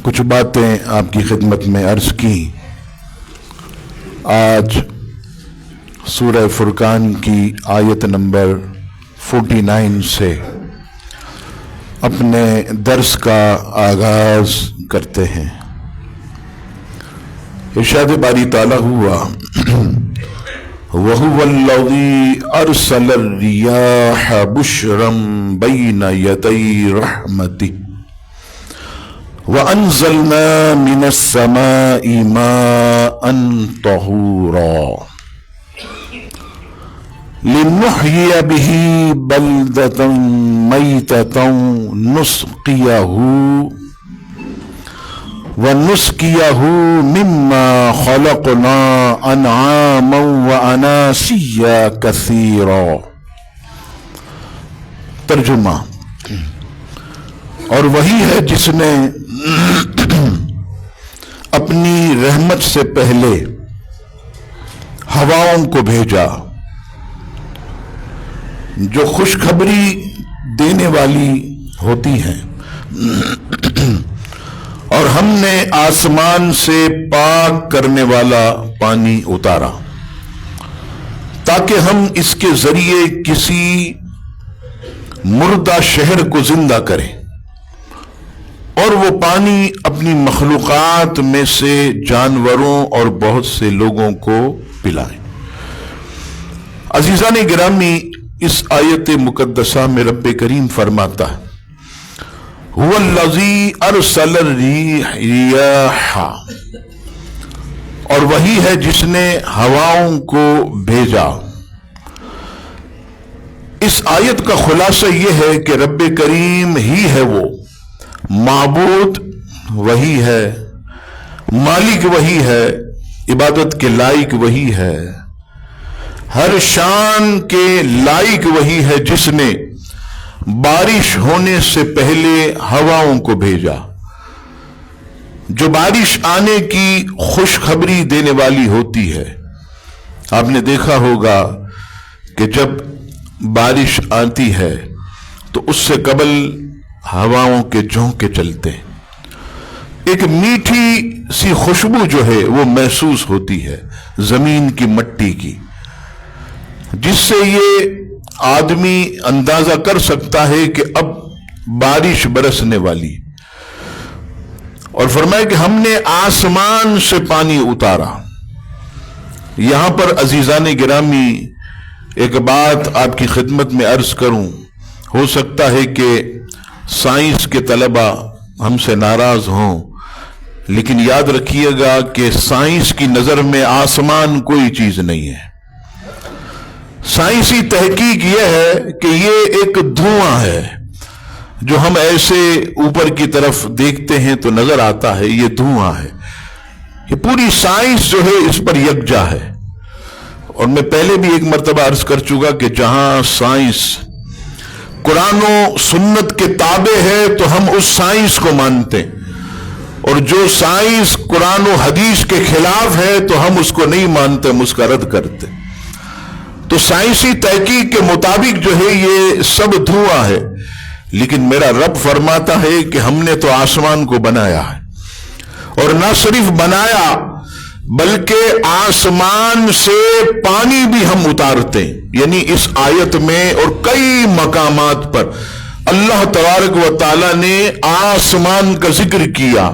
کچھ باتیں آپ کی خدمت میں عرض کی. آج سورہ فرقان کی آیت نمبر 49 سے اپنے درس کا آغاز کرتے ہیں. ارشاد باری تعالیٰ ہوا وَهُوَ الَّذِي أَرْسَلَ الرِّيَاحَ بُشْرًا بَيْنَ يَدَيْ رَحْمَتِهِ وَأَنزَلْنَا مِنَ السَّمَاءِ مَاءً طَهُورًا لِنُحْيِيَ بِهِ بَلْدَةً مَيْتَةً وَنُسْقِيَهُ مِمَّا خَلَقْنَا أَنْعَامًا وَأَنَاسِيَّ كَثِيرًا. ترجمہ: اور وہی ہے جس نے اپنی رحمت سے پہلے ہواؤں کو بھیجا جو خوشخبری دینے والی ہوتی ہیں، اور ہم نے آسمان سے پاک کرنے والا پانی اتارا تاکہ ہم اس کے ذریعے کسی مردہ شہر کو زندہ کریں، اور وہ پانی اپنی مخلوقات میں سے جانوروں اور بہت سے لوگوں کو پلائیں. عزیزان گرامی، اس آیت مقدسہ میں رب کریم فرماتا ہے هُوَ الَّذِي أَرْسَلَ الرِّيَاحَ، اور وہی ہے جس نے ہواؤں کو بھیجا. اس آیت کا خلاصہ یہ ہے کہ رب کریم ہی ہے، وہ معبود وہی ہے، مالک وہی ہے، عبادت کے لائق وہی ہے، ہر شان کے لائق وہی ہے جس نے بارش ہونے سے پہلے ہواؤں کو بھیجا جو بارش آنے کی خوشخبری دینے والی ہوتی ہے. آپ نے دیکھا ہوگا کہ جب بارش آتی ہے تو اس سے قبل ہواؤں کے جھونکے چلتے ہیں، ایک میٹھی سی خوشبو جو ہے وہ محسوس ہوتی ہے زمین کی مٹی کی، جس سے یہ آدمی اندازہ کر سکتا ہے کہ اب بارش برسنے والی. اور فرمایا کہ ہم نے آسمان سے پانی اتارا. یہاں پر عزیزان گرامی ایک بات آپ کی خدمت میں عرض کروں. ہو سکتا ہے کہ سائنس کے طلبہ ہم سے ناراض ہوں، لیکن یاد رکھیے گا کہ سائنس کی نظر میں آسمان کوئی چیز نہیں ہے. سائنسی تحقیق یہ ہے کہ یہ ایک دھواں ہے جو ہم ایسے اوپر کی طرف دیکھتے ہیں تو نظر آتا ہے یہ دھواں ہے. یہ پوری سائنس جو ہے اس پر یکجا ہے. اور میں پہلے بھی ایک مرتبہ عرض کر چکا کہ جہاں سائنس قرآن و سنت کے تابع ہے تو ہم اس سائنس کو مانتے ہیں، اور جو سائنس قرآن و حدیث کے خلاف ہے تو ہم اس کو نہیں مانتے، ہم اس کا رد کرتے. تو سائنسی تحقیق کے مطابق جو ہے یہ سب دھواں ہے، لیکن میرا رب فرماتا ہے کہ ہم نے تو آسمان کو بنایا ہے، اور نہ صرف بنایا بلکہ آسمان سے پانی بھی ہم اتارتے ہیں. یعنی اس آیت میں اور کئی مقامات پر اللہ تبارک و تعالی نے آسمان کا ذکر کیا.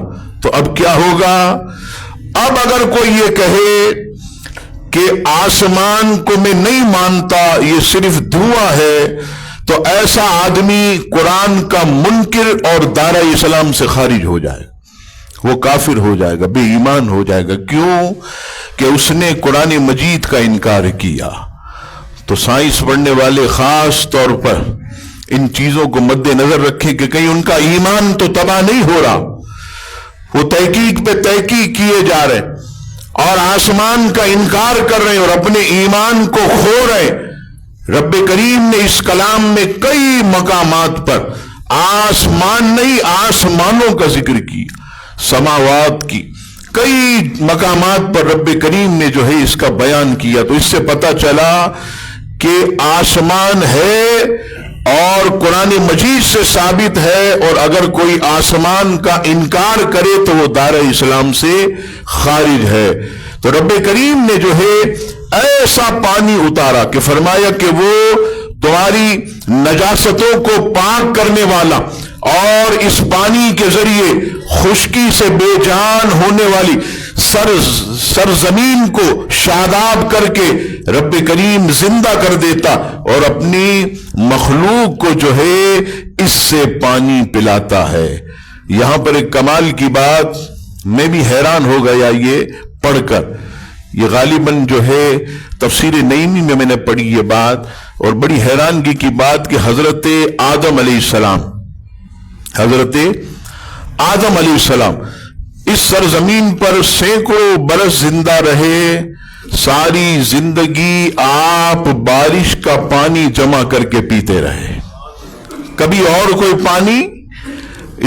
تو اب کیا ہوگا؟ اب اگر کوئی یہ کہے کہ آسمان کو میں نہیں مانتا، یہ صرف دھواں ہے، تو ایسا آدمی قرآن کا منکر اور دارہ اسلام سے خارج ہو جائے، وہ کافر ہو جائے گا، بے ایمان ہو جائے گا. کیوں؟ کہ اس نے قرآن مجید کا انکار کیا. تو سائنس پڑھنے والے خاص طور پر ان چیزوں کو مد نظر رکھیں کہ کہیں ان کا ایمان تو تباہ نہیں ہو رہا. وہ تحقیق پہ تحقیق کیے جا رہے اور آسمان کا انکار کر رہے ہیں اور اپنے ایمان کو کھو رہے. رب کریم نے اس کلام میں کئی مقامات پر آسمان نہیں آسمانوں کا ذکر کیا، سماوات کی کئی مقامات پر رب کریم نے جو ہے اس کا بیان کیا. تو اس سے پتہ چلا کہ آسمان ہے اور اور قرآن مجید سے ثابت ہے، اور اگر کوئی آسمان کا انکار کرے تو وہ دار اسلام سے خارج ہے۔ تو رب کریم نے جو ہے ایسا پانی اتارا کہ فرمایا کہ وہ تمہاری نجاستوں کو پاک کرنے والا، اور اس پانی کے ذریعے خشکی سے بے جان ہونے والی سرزمین کو شاداب کر کے رب کریم زندہ کر دیتا، اور اپنی مخلوق کو جو ہے اس سے پانی پلاتا ہے۔ یہاں پر ایک کمال کی بات، میں بھی حیران ہو گیا یہ پڑھ کر، یہ غالباً جو ہے تفسیر نعیمی میں نے پڑھی یہ بات، اور بڑی حیرانگی کی بات کہ حضرت آدم علیہ السلام اس سرزمین پر سینکڑوں برس زندہ رہے، ساری زندگی آپ بارش کا پانی جمع کر کے پیتے رہے، کبھی اور کوئی پانی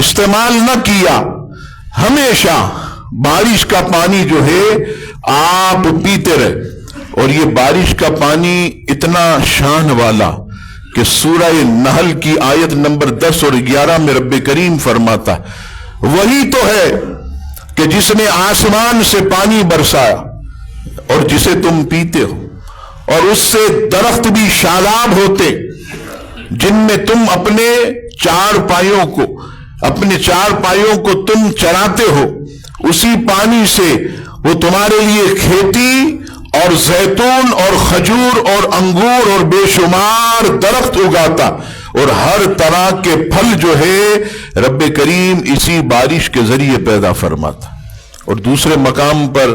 استعمال نہ کیا، ہمیشہ بارش کا پانی جو ہے آپ پیتے رہے۔ اور یہ بارش کا پانی اتنا شان والا کہ سورہ نحل کی آیت نمبر 10 اور 11 میں رب کریم فرماتا، وہی تو ہے کہ جس نے آسمان سے پانی برسایا اور جسے تم پیتے ہو، اور اس سے درخت بھی شاداب ہوتے جن میں تم اپنے چار پایوں کو تم چراتے ہو، اسی پانی سے وہ تمہارے لیے کھیتی اور زیتون اور کھجور اور انگور اور بے شمار درخت اگاتا، اور ہر طرح کے پھل جو ہے رب کریم اسی بارش کے ذریعے پیدا فرماتا۔ اور دوسرے مقام پر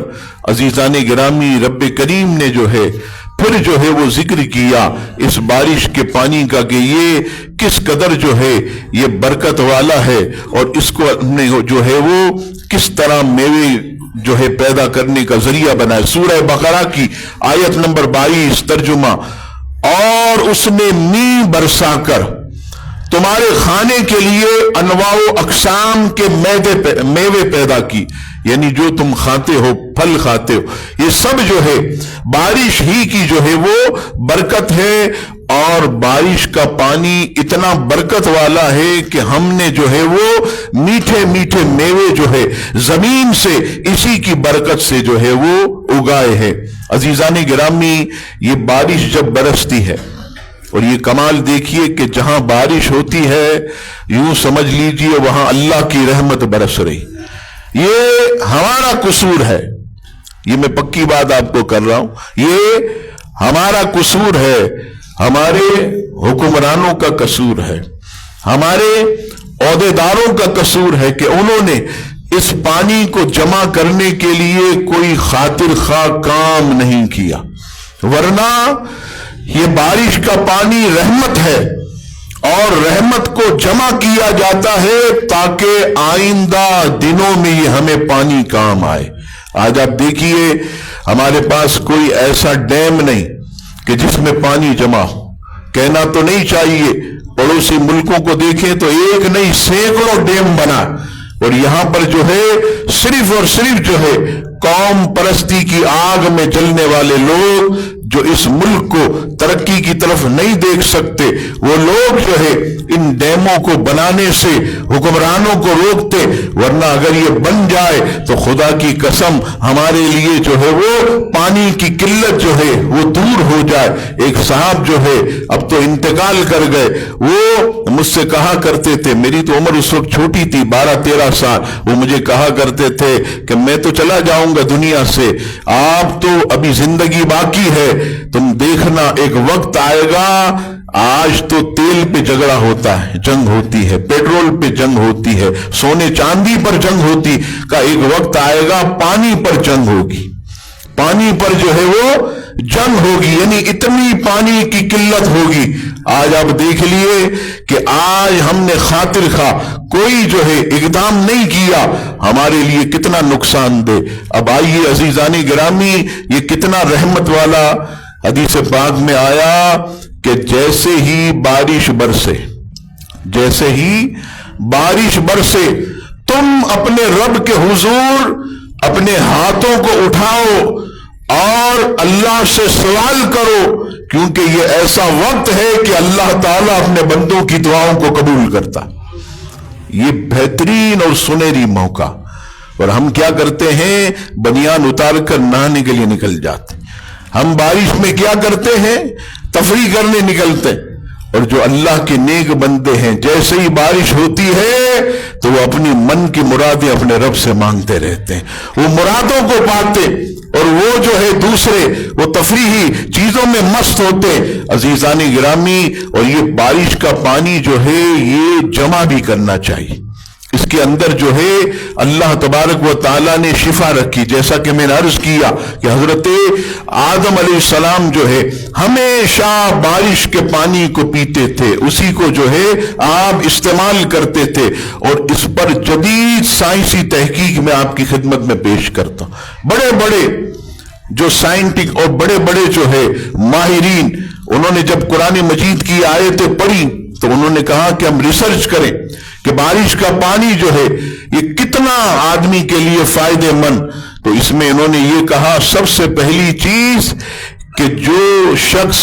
عزیزان گرامی رب کریم نے جو ہے پھر جو ہے وہ ذکر کیا اس بارش کے پانی کا کہ یہ کس قدر جو ہے یہ برکت والا ہے، اور اس کو نے جو ہے وہ کس طرح میوے جو ہے پیدا کرنے کا ذریعہ بنائے۔ سورہ بقرہ کی آیت نمبر 22 ترجمہ، اور اس نے می برسا کر تمہارے کھانے کے لیے انواع و اقسام کے میوے پیدا کی، یعنی جو تم کھاتے ہو، پھل کھاتے ہو، یہ سب جو ہے بارش ہی کی جو ہے وہ برکت ہے۔ اور بارش کا پانی اتنا برکت والا ہے کہ ہم نے جو ہے وہ میٹھے میٹھے میوے جو ہے زمین سے اسی کی برکت سے جو ہے وہ اگائے ہیں۔ عزیزان گرامی، یہ بارش جب برستی ہے، اور یہ کمال دیکھیے کہ جہاں بارش ہوتی ہے یوں سمجھ لیجئے وہاں اللہ کی رحمت برس رہی۔ یہ ہمارا قصور ہے، یہ میں پکی بات آپ کو کر رہا ہوں، یہ ہمارا قصور ہے، ہمارے حکمرانوں کا قصور ہے، ہمارے عہدیداروں کا قصور ہے کہ انہوں نے اس پانی کو جمع کرنے کے لیے کوئی خاطر خواہ کام نہیں کیا، ورنہ یہ بارش کا پانی رحمت ہے، اور رحمت کو جمع کیا جاتا ہے تاکہ آئندہ دنوں میں یہ ہمیں پانی کام آئے۔ آج آپ دیکھیے ہمارے پاس کوئی ایسا ڈیم نہیں کہ جس میں پانی جمع ہو، کہنا تو نہیں چاہیے، پڑوسی ملکوں کو دیکھیں تو ایک نہیں سینکڑوں ڈیم بنا، اور یہاں پر جو ہے صرف اور صرف جو ہے قوم پرستی کی آگ میں جلنے والے لوگ جو اس ملک کو ترقی کی طرف نہیں دیکھ سکتے، وہ لوگ جو ہے ان ڈیموں کو بنانے سے حکمرانوں کو روکتے، ورنہ اگر یہ بن جائے تو خدا کی قسم ہمارے لیے جو ہے وہ پانی کی قلت جو ہے وہ دور ہو جائے۔ ایک صاحب جو ہے اب تو انتقال کر گئے، وہ مجھ سے کہا کرتے تھے، میری تو عمر اس وقت چھوٹی تھی 12-13 سال، وہ مجھے کہا کرتے تھے کہ میں تو چلا جاؤں گا دنیا سے، آپ تو ابھی زندگی باقی ہے، تم دیکھنا ایک وقت آئے گا، آج تو تیل پہ جھگڑا ہوتا ہے، جنگ ہوتی ہے، پیٹرول پہ جنگ ہوتی ہے، سونے چاندی پر جنگ ہوتی کا ایک وقت آئے گا پانی پر جنگ ہوگی، پانی پر جو ہے وہ جنگ ہوگی، یعنی اتنی پانی کی قلت ہوگی۔ آج آپ دیکھ لیے کہ آج ہم نے خاطر خواہ کوئی جو ہے اقدام نہیں کیا، ہمارے لیے کتنا نقصان دہ۔ اب آئیے عزیزان گرامی، یہ کتنا رحمت والا حدیث پاک میں آیا کہ جیسے ہی بارش برسے تم اپنے رب کے حضور اپنے ہاتھوں کو اٹھاؤ اور اللہ سے سوال کرو کیونکہ یہ ایسا وقت ہے کہ اللہ تعالیٰ اپنے بندوں کی دعاؤں کو قبول کرتا. یہ بہترین اور سنہری موقع. اور ہم کیا کرتے ہیں؟ بنیان اتار کر نہانے کے لیے نکل جاتے. ہم بارش میں کیا کرتے ہیں؟ تفریح کرنے نکلتے. اور جو اللہ کے نیک بندے ہیں جیسے ہی بارش ہوتی ہے تو وہ اپنی من کی مرادیں اپنے رب سے مانگتے رہتے ہیں, وہ مرادوں کو پاتے, اور وہ جو ہے دوسرے وہ تفریحی چیزوں میں مست ہوتے. عزیزان گرامی, اور یہ بارش کا پانی جو ہے یہ جمع بھی کرنا چاہیے. اس کے اندر جو ہے اللہ تبارک و تعالیٰ نے شفا رکھی. جیسا کہ میں نے عرض کیا کہ حضرت آدم علیہ السلام جو ہے ہمیشہ بارش کے پانی کو پیتے تھے, اسی کو جو ہے آپ استعمال کرتے تھے. اور اس پر جدید سائنسی تحقیق میں آپ کی خدمت میں پیش کرتا ہوں. بڑے بڑے جو سائنٹسٹ اور بڑے بڑے جو ہے ماہرین, انہوں نے جب قرآن مجید کی آیتیں پڑھی تو انہوں نے کہا کہ ہم ریسرچ کریں کہ بارش کا پانی جو ہے یہ کتنا آدمی کے لیے فائدے مند. تو اس میں انہوں نے یہ کہا سب سے پہلی چیز کہ جو شخص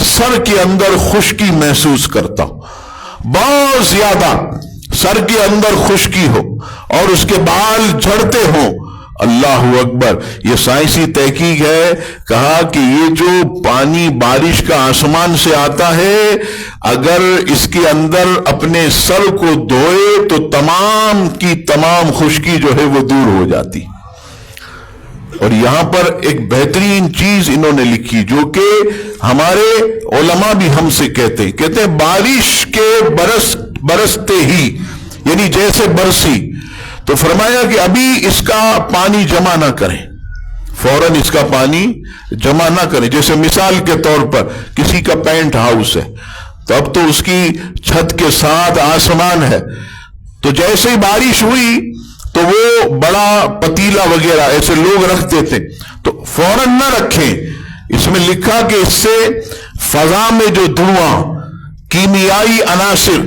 سر کے اندر خشکی محسوس کرتا ہو, بہت زیادہ سر کے اندر خشکی ہو اور اس کے بال جھڑتے ہوں, اللہ اکبر, یہ سائنسی تحقیق ہے. کہا کہ یہ جو پانی بارش کا آسمان سے آتا ہے اگر اس کے اندر اپنے سر کو دھوئے تو تمام کی تمام خشکی جو ہے وہ دور ہو جاتی. اور یہاں پر ایک بہترین چیز انہوں نے لکھی جو کہ ہمارے علماء بھی ہم سے کہتے ہیں بارش کے برستے ہی, یعنی جیسے برسی تو فرمایا کہ ابھی اس کا پانی جمع نہ کریں, فوراً اس کا پانی جمع نہ کریں. جیسے مثال کے طور پر کسی کا پینٹ ہاؤس ہے تو اب تو اس کی چھت کے ساتھ آسمان ہے, تو جیسے ہی بارش ہوئی تو وہ بڑا پتیلا وغیرہ ایسے لوگ رکھتے تھے, تو فوراً نہ رکھیں. اس میں لکھا کہ اس سے فضا میں جو دھواں, کیمیائی عناصر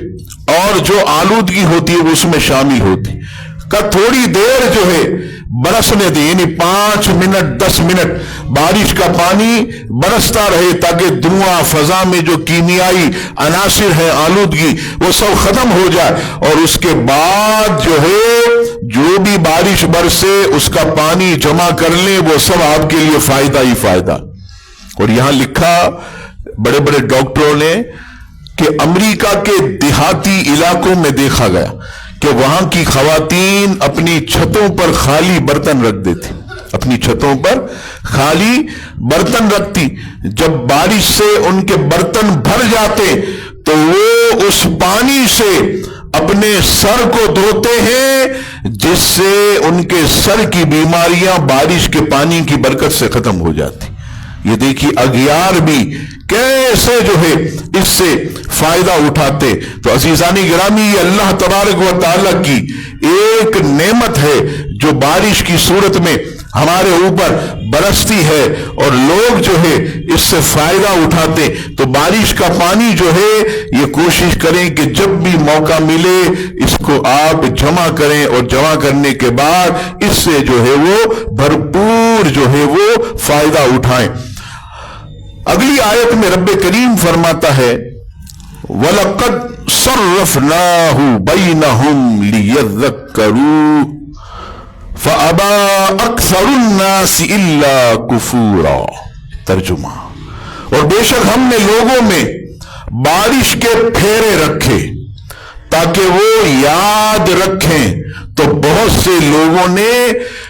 اور جو آلودگی ہوتی ہے وہ اس میں شامل ہوتی کا تھوڑی دیر جو ہے برسنے دیں, یعنی 5 منٹ 10 منٹ بارش کا پانی برستا رہے تاکہ دھواں, فضا میں جو کیمیائی عناصر ہے, آلودگی, وہ سب ختم ہو جائے. اور اس کے بعد جو ہے جو بھی بارش برسے اس کا پانی جمع کر لیں, وہ سب آپ کے لیے فائدہ ہی فائدہ. اور یہاں لکھا بڑے بڑے ڈاکٹروں نے کہ امریکہ کے دیہاتی علاقوں میں دیکھا گیا کہ وہاں کی خواتین اپنی چھتوں پر خالی برتن رکھ دیتی, اپنی چھتوں پر خالی برتن رکھتی. جب بارش سے ان کے برتن بھر جاتے تو وہ اس پانی سے اپنے سر کو دھوتے ہیں جس سے ان کے سر کی بیماریاں بارش کے پانی کی برکت سے ختم ہو جاتی. یہ دیکھیے اغیار بھی کیسے جو ہے اس سے فائدہ اٹھاتے. تو عزیزان گرامی, یہ اللہ تبارک و تعالیٰ کی ایک نعمت ہے جو بارش کی صورت میں ہمارے اوپر برستی ہے اور لوگ جو ہے اس سے فائدہ اٹھاتے. تو بارش کا پانی جو ہے یہ کوشش کریں کہ جب بھی موقع ملے اس کو آپ جمع کریں, اور جمع کرنے کے بعد اس سے جو ہے وہ بھرپور جو ہے وہ فائدہ اٹھائیں. اگلی آیت میں رب کریم فرماتا ہے وَلَقَدْ صَرَّفْنَاهُ بَيْنَهُمْ لِيَذَّكَّرُوا فَأَبَى أَكْثَرُ النَّاسِ إِلَّا كُفُورًا. ترجمہ, اور بے شک ہم نے لوگوں میں بارش کے پھیرے رکھے تاکہ وہ یاد رکھیں, تو بہت سے لوگوں نے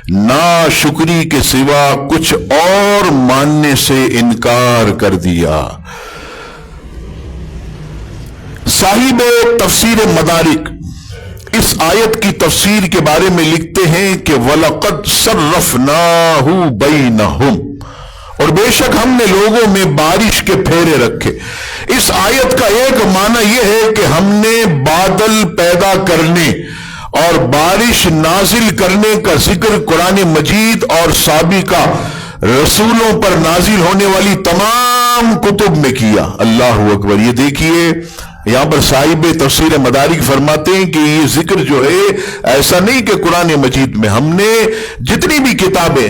ناشکری کے سوا کچھ اور ماننے سے انکار کر دیا. صاحب تفسیر مدارک اس آیت کی تفسیر کے بارے میں لکھتے ہیں کہ وَلَقَدْ صَرَّفْنَاهُ بَيْنَهُمْ, اور بے شک ہم نے لوگوں میں بارش کے پھیرے رکھے. اس آیت کا ایک معنی یہ ہے کہ ہم نے بادل پیدا کرنے اور بارش نازل کرنے کا ذکر قرآن مجید اور سابقہ رسولوں پر نازل ہونے والی تمام کتب میں کیا. اللہ اکبر. یہ دیکھیے یہاں پر صاحب تفسیر مدارک فرماتے ہیں کہ یہ ذکر جو ہے ایسا نہیں کہ قرآن مجید میں, ہم نے جتنی بھی کتابیں